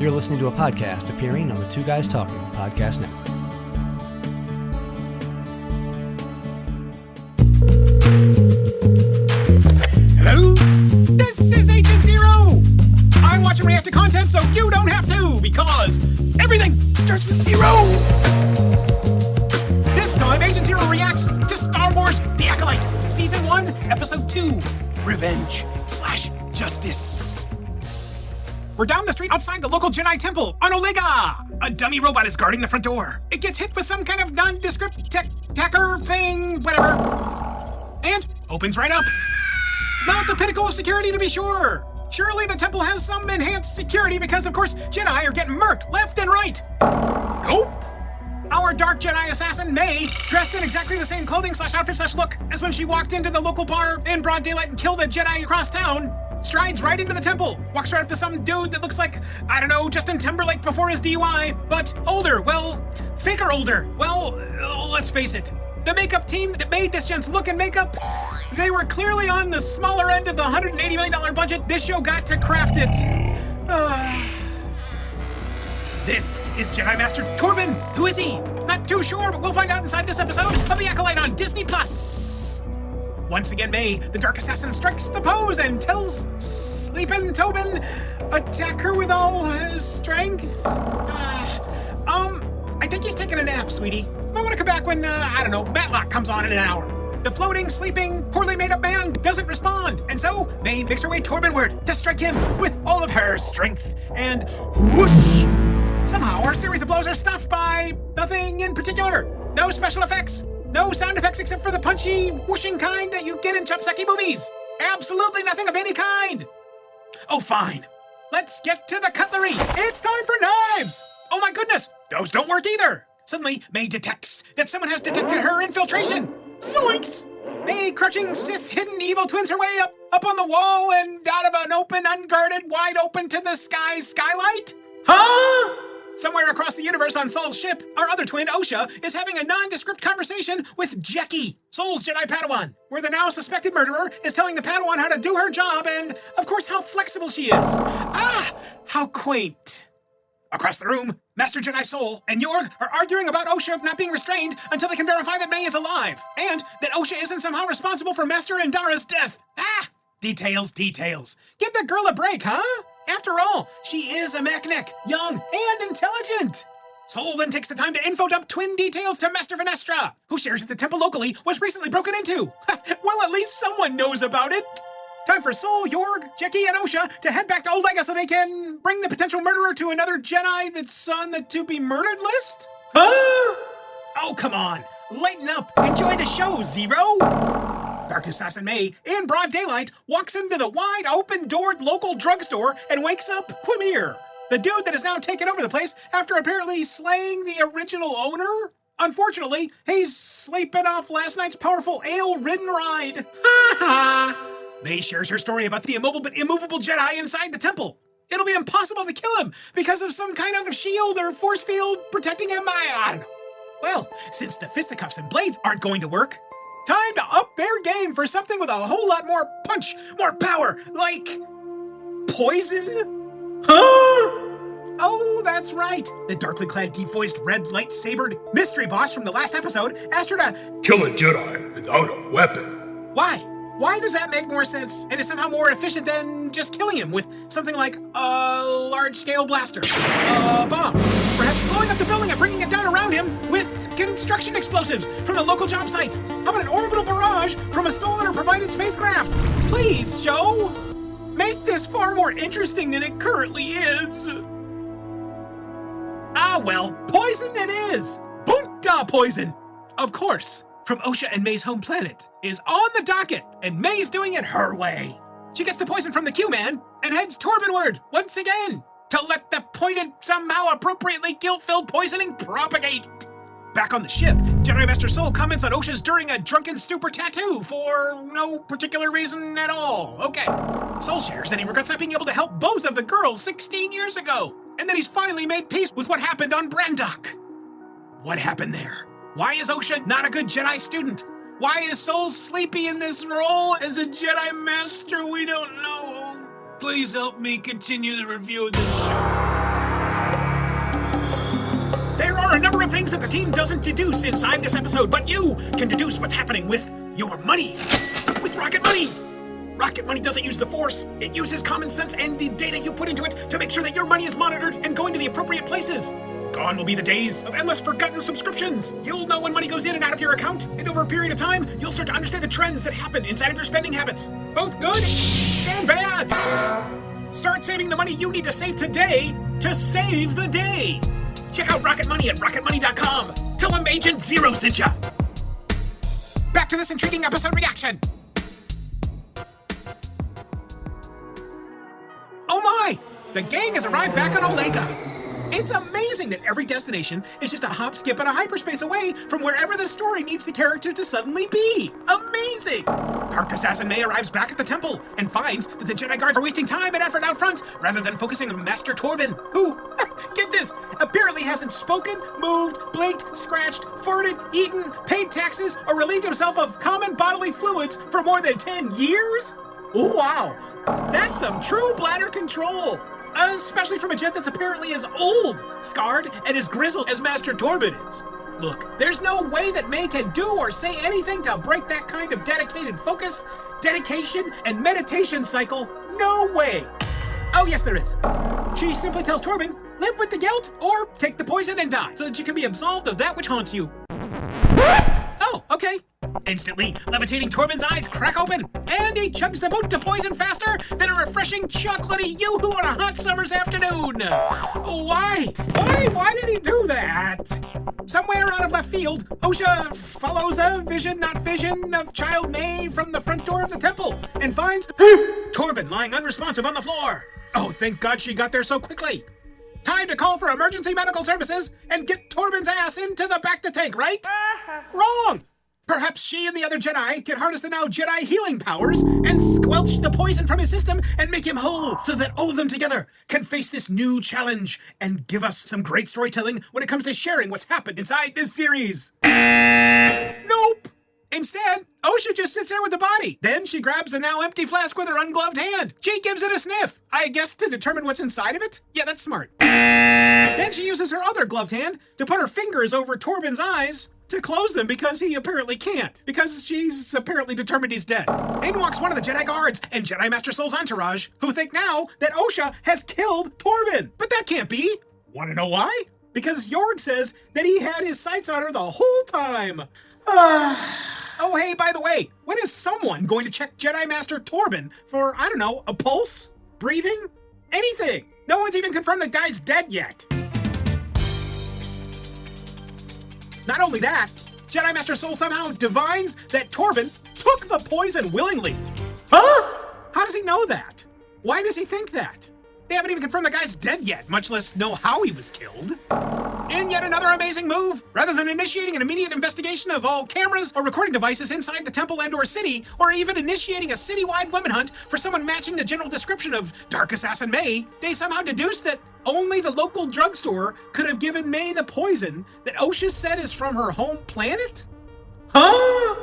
You're listening to a podcast appearing on the Two Guys Talking Podcast Network. Hello? This is Agent Zero! I watch and react to content so you don't have to, because everything starts with zero! This time, Agent Zero reacts to Star Wars The Acolyte, Season 1, Episode 2, Revenge/Justice. We're down the street outside the local Jedi temple on Olega. A dummy robot is guarding the front door. It gets hit with some kind of nondescript tacker thing, whatever, and opens right up. Not the pinnacle of security, to be sure. Surely the temple has some enhanced security because, of course, Jedi are getting murked left and right. Nope. Our dark Jedi assassin, May, dressed in exactly the same clothing/outfit/look as when she walked into the local bar in broad daylight and killed a Jedi across town, strides right into the temple, walks right up to some dude that looks like, I don't know, Justin Timberlake before his DUI, but older, well, faker older. Well, let's face it. The makeup team that made this gent's look and makeup, they were clearly on the smaller end of the $180 million budget this show got to craft it. This is Jedi Master Corbin. Who is he? Not too sure, but we'll find out inside this episode of The Acolyte on Disney+. Once again, May, the Dark Assassin, strikes the pose and tells Sleepin' Tobin, attack her with all his strength. I think he's taking a nap, sweetie. I want to come back when, Matlock comes on in an hour. The floating, sleeping, poorly made up man doesn't respond, and so May makes her way Torbinward to strike him with all of her strength, and whoosh! Somehow, our series of blows are stopped by nothing in particular. No special effects. No sound effects except for the punchy, whooshing kind that you get in Chopseki movies. Absolutely nothing of any kind. Oh, fine. Let's get to the cutlery. It's time for knives. Oh my goodness, those don't work either. Suddenly, May detects that someone has detected her infiltration. Zoinks! May, crouching Sith hidden evil, twins her way up on the wall and out of an open, unguarded, wide open to the sky skylight. Huh? Somewhere across the universe on Saul's ship, our other twin, Osha, is having a nondescript conversation with Jackie, Saul's Jedi Padawan, where the now suspected murderer is telling the Padawan how to do her job and, of course, how flexible she is. Ah, how quaint. Across the room, Master Jedi Soul and Yorg are arguing about Osha not being restrained until they can verify that May is alive, and that Osha isn't somehow responsible for Master Indara's death. Ah, details. Give the girl a break, huh? After all, she is a Macneck, young and intelligent. Soul then takes the time to info dump twin details to Master Venestra, who shares that the temple locally was recently broken into. Well, at least someone knows about it. Time for Soul, Yorg, Jackie, and Osha to head back to Olega so they can bring the potential murderer to another Jedi that's on the to-be-murdered list? Huh? Oh, come on. Lighten up. Enjoy the show, Zero. Dark Assassin May, in broad daylight, walks into the wide-open-doored local drugstore and wakes up Quimir, the dude that has now taken over the place after apparently slaying the original owner. Unfortunately, he's sleeping off last night's powerful ale-ridden ride. Ha ha! May shares her story about the immobile but immovable Jedi inside the temple. It'll be impossible to kill him because of some kind of shield or force field protecting him. I don't know. Well, since the fisticuffs and blades aren't going to work, time to up their game for something with a whole lot more punch, more power, like poison? Huh? Oh, that's right. The darkly clad, deep-voiced, red lightsabered mystery boss from the last episode asked her to kill a Jedi without a weapon. Why? Why does that make more sense and is somehow more efficient than just killing him with something like a large-scale blaster, a bomb, perhaps blowing up the building and bringing it down around him with construction explosives from the local job site? How about an orbital barrage from a stolen or provided spacecraft? Please, show! Make this far more interesting than it currently is. Ah, well, poison it is! Bunta poison! Of course. From Osha and May's home planet is on the docket, and May's doing it her way. She gets the poison from the Q-Man and heads Torbinward once again to let the pointed, somehow appropriately guilt-filled poisoning propagate. Back on the ship, Jedi Master Soul comments on Osha's during a drunken stupor tattoo for no particular reason at all. Okay. Soul shares that he regrets not being able to help both of the girls 16 years ago, and that he's finally made peace with what happened on Brandok. What happened there? Why is Osha not a good Jedi student? Why is Soul sleepy in this role as a Jedi Master? We don't know. Please help me continue the review of this show. things that the team doesn't deduce inside this episode, but you can deduce what's happening with your money. With Rocket Money. Rocket Money doesn't use the Force. It uses common sense and the data you put into it to make sure that your money is monitored and going to the appropriate places. Gone will be the days of endless forgotten subscriptions. You'll know when money goes in and out of your account, and over a period of time, you'll start to understand the trends that happen inside of your spending habits, both good and bad. Start saving the money you need to save today to save the day. Check out Rocket Money at rocketmoney.com. Tell them Agent Zero sent ya. Back to this intriguing episode reaction. Oh my! The gang has arrived back on Omega. It's amazing that every destination is just a hop, skip, and a hyperspace away from wherever the story needs the character to suddenly be. Amazing! Dark Assassin May arrives back at the temple and finds that the Jedi Guards are wasting time and effort out front rather than focusing on Master Torben, who, get this, apparently hasn't spoken, moved, blinked, scratched, farted, eaten, paid taxes, or relieved himself of common bodily fluids for more than 10 years? Wow, that's some true bladder control. Especially from a jet that's apparently as old, scarred, and as grizzled as Master Torben is. Look, there's no way that May can do or say anything to break that kind of dedicated focus, dedication, and meditation cycle. No way. Oh, yes, there is. She simply tells Torben, live with the guilt or take the poison and die so that you can be absolved of that which haunts you. Oh, okay. Instantly, levitating Torben's eyes crack open, and he chugs the boat to poison faster than a refreshing chocolatey yoo-hoo on a hot summer's afternoon. Why? Why did he do that? Somewhere out of left field, Osha follows a vision, not vision, of child May from the front door of the temple and finds Torben lying unresponsive on the floor. Oh, thank God she got there so quickly. Time to call for emergency medical services and get Torben's ass into the back-to-tank, right? Wrong! Perhaps she and the other Jedi can harness the now Jedi healing powers and squelch the poison from his system and make him whole so that all of them together can face this new challenge and give us some great storytelling when it comes to sharing what's happened inside this series. Nope! Instead, Osha just sits there with the body. Then she grabs the now empty flask with her ungloved hand. She gives it a sniff, I guess to determine what's inside of it? Yeah, that's smart. Then she uses her other gloved hand to put her fingers over Torben's eyes to close them because he apparently can't. Because she's apparently determined he's dead. In walks one of the Jedi Guards and Jedi Master Soul's entourage, who think now that Osha has killed Torben. But that can't be. Want to know why? Because Jorg says that he had his sights on her the whole time. Oh, hey, by the way, when is someone going to check Jedi Master Torben for, I don't know, a pulse? Breathing? Anything? No one's even confirmed the guy's dead yet. Not only that, Jedi Master Soul somehow divines that Torben took the poison willingly. Huh? How does he know that? Why does he think that? They haven't even confirmed the guy's dead yet, much less know how he was killed. In yet another amazing move, rather than initiating an immediate investigation of all cameras or recording devices inside the temple and/or city, or even initiating a citywide women hunt for someone matching the general description of Dark Assassin May, they somehow deduce that only the local drugstore could have given May the poison that Osha said is from her home planet? Huh?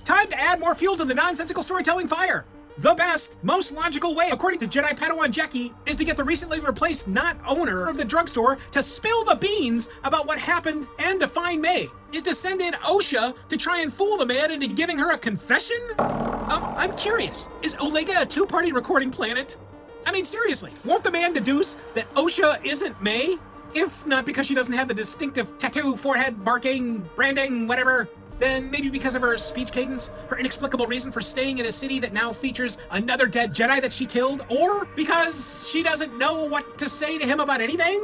Time to add more fuel to the nonsensical storytelling fire. The best, most logical way, according to Jedi Padawan Jackie, is to get the recently replaced not owner of the drugstore to spill the beans about what happened and to find May, is to send in Osha to try and fool the man into giving her a confession? I'm curious, is Omega a two-party recording planet? I mean, seriously, won't the man deduce that Osha isn't May? If not because she doesn't have the distinctive tattoo, forehead, marking, branding, whatever, then maybe because of her speech cadence, her inexplicable reason for staying in a city that now features another dead Jedi that she killed, or because she doesn't know what to say to him about anything?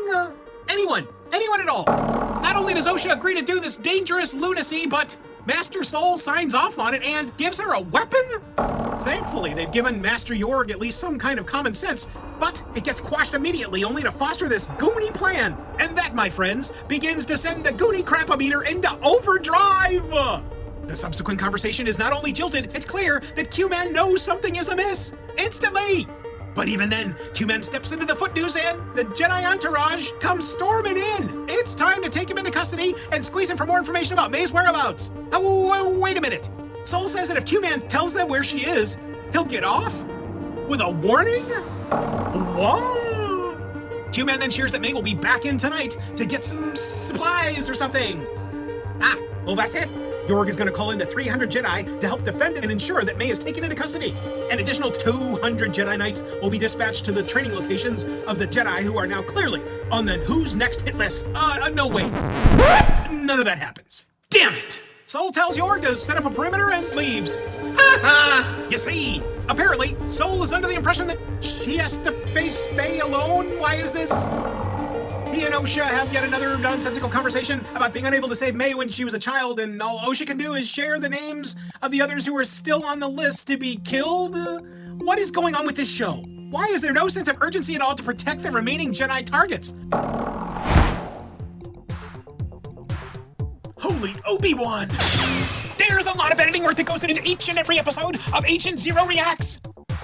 Anyone at all. Not only does Osha agree to do this dangerous lunacy, but Master Soul signs off on it and gives her a weapon? Thankfully, they've given Master Jorg at least some kind of common sense, but it gets quashed immediately only to foster this Goonie plan. And that, my friends, begins to send the Goonie crapometer into overdrive! The subsequent conversation is not only jilted, it's clear that Q-Man knows something is amiss. Instantly! But even then, Q-Man steps into the footnews and the Jedi entourage comes storming in. It's time to take him into custody and squeeze him for more information about May's whereabouts. Oh, wait a minute. Soul says that if Q-Man tells them where she is, he'll get off? With a warning? What? Q-Man then shares that May will be back in tonight to get some supplies or something. Well, that's it. Yorg is going to call in the 300 Jedi to help defend and ensure that May is taken into custody. An additional 200 Jedi Knights will be dispatched to the training locations of the Jedi who are now clearly on the Who's Next hit list. No, wait. None of that happens. Damn it! Soul tells Yorg to set up a perimeter and leaves. Ha ha! You see, apparently, Soul is under the impression that she has to face May alone. Why is this? He and Osha have yet another nonsensical conversation about being unable to save May when she was a child, and all Osha can do is share the names of the others who are still on the list to be killed? What is going on with this show? Why is there no sense of urgency at all to protect the remaining Jedi targets? Holy Obi-Wan! There's a lot of editing work that goes into each and every episode of Agent Zero Reacts!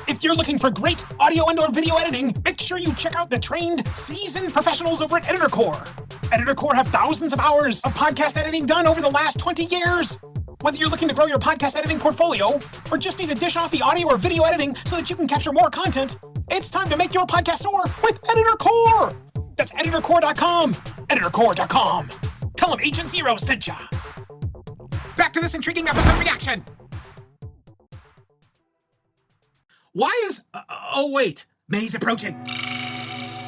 If you're looking for great audio and or video editing, make sure you check out the trained, seasoned professionals over at Editor Core. Editor Core have thousands of hours of podcast editing done over the last 20 years. Whether you're looking to grow your podcast editing portfolio, or just need to dish off the audio or video editing so that you can capture more content, it's time to make your podcast soar with Editor Core! That's editorcore.com, editorcore.com. Tell them Agent Zero sent ya. Back to this intriguing episode reaction. Why is... wait. May's approaching.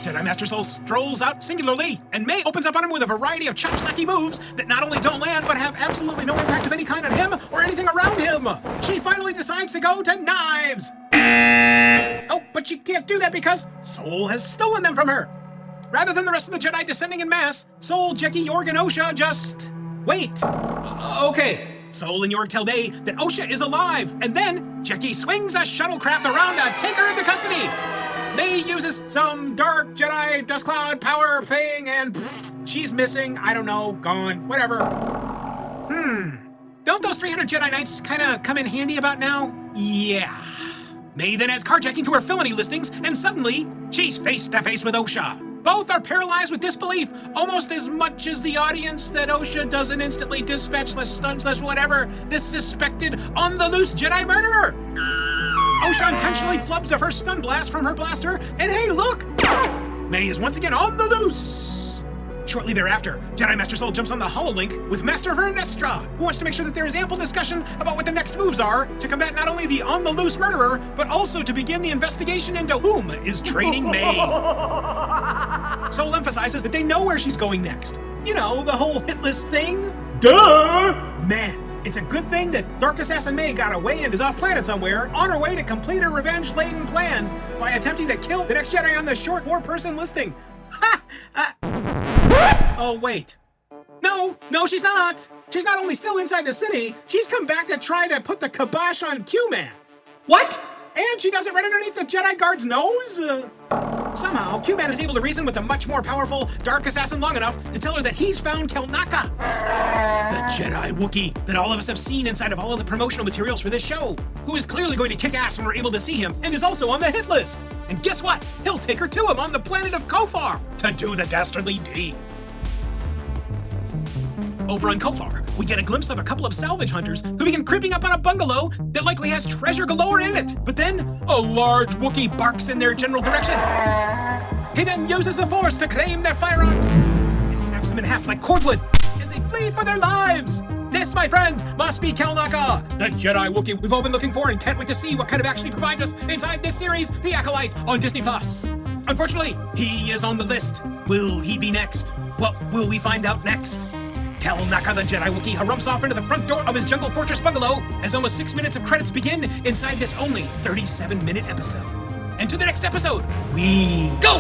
Jedi Master Soul strolls out singularly, and May opens up on him with a variety of chopsacky moves that not only don't land, but have absolutely no impact of any kind on him or anything around him. She finally decides to go to knives. Oh, but she can't do that because Soul has stolen them from her. Rather than the rest of the Jedi descending en masse, Soul, Jeki, Yorg, and Osha just... wait. Okay. Soul and Yorg tell May that Osha is alive, and then Jeki swings a shuttlecraft around to take her into custody. May uses some dark Jedi dust cloud power thing, and she's missing. I don't know, gone, whatever. Don't those 300 Jedi Knights kind of come in handy about now? Yeah. May then adds carjacking to her felony listings, and suddenly she's face to face with Osha. Both are paralyzed with disbelief, almost as much as the audience that Osha doesn't instantly dispatch /stun/whatever this suspected on-the-loose Jedi murderer. Osha intentionally flubs the first stun blast from her blaster, and hey, look! May is once again on the loose. Shortly thereafter, Jedi Master Soul jumps on the HoloLink with Master Vernestra, who wants to make sure that there is ample discussion about what the next moves are to combat not only the on-the-loose murderer, but also to begin the investigation into whom is training May. Soul emphasizes that they know where she's going next. You know, the whole hit list thing. Duh! Man, it's a good thing that Dark Assassin May got away and is off planet somewhere, on her way to complete her revenge-laden plans by attempting to kill the next Jedi on the short 4-person listing. Ha! Oh, wait. No, she's not. She's not only still inside the city, she's come back to try to put the kibosh on Q-Man. What? And she does it right underneath the Jedi Guard's nose? Somehow, Q-Man is able to reason with the much more powerful Dark Assassin long enough to tell her that he's found Kelnaka, the Jedi Wookiee that all of us have seen inside of all of the promotional materials for this show, who is clearly going to kick ass when we're able to see him, and is also on the hit list. And guess what? He'll take her to him on the planet of Kofar to do the dastardly deed. Over on Kofar, we get a glimpse of a couple of salvage hunters who begin creeping up on a bungalow that likely has treasure galore in it. But then, a large Wookiee barks in their general direction. He then uses the Force to claim their firearms and snaps them in half like cordwood as they flee for their lives. This, my friends, must be Kelnaka, the Jedi Wookiee we've all been looking for and can't wait to see what kind of action he provides us inside this series, The Acolyte, on Disney+. Unfortunately, he is on the list. Will he be next? What will we find out next? Kelnaka, the Jedi Wookiee, harumps off into the front door of his Jungle Fortress bungalow as almost 6 minutes of credits begin inside this only 37-minute episode. And to the next episode, we go!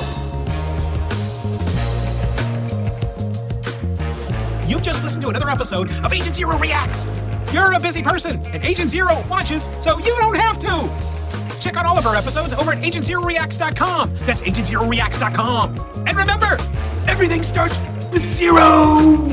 You've just listened to another episode of Agent Zero Reacts. You're a busy person, and Agent Zero watches, so you don't have to. Check out all of our episodes over at agentzeroreacts.com. That's agentzeroreacts.com. And remember, everything starts with zero.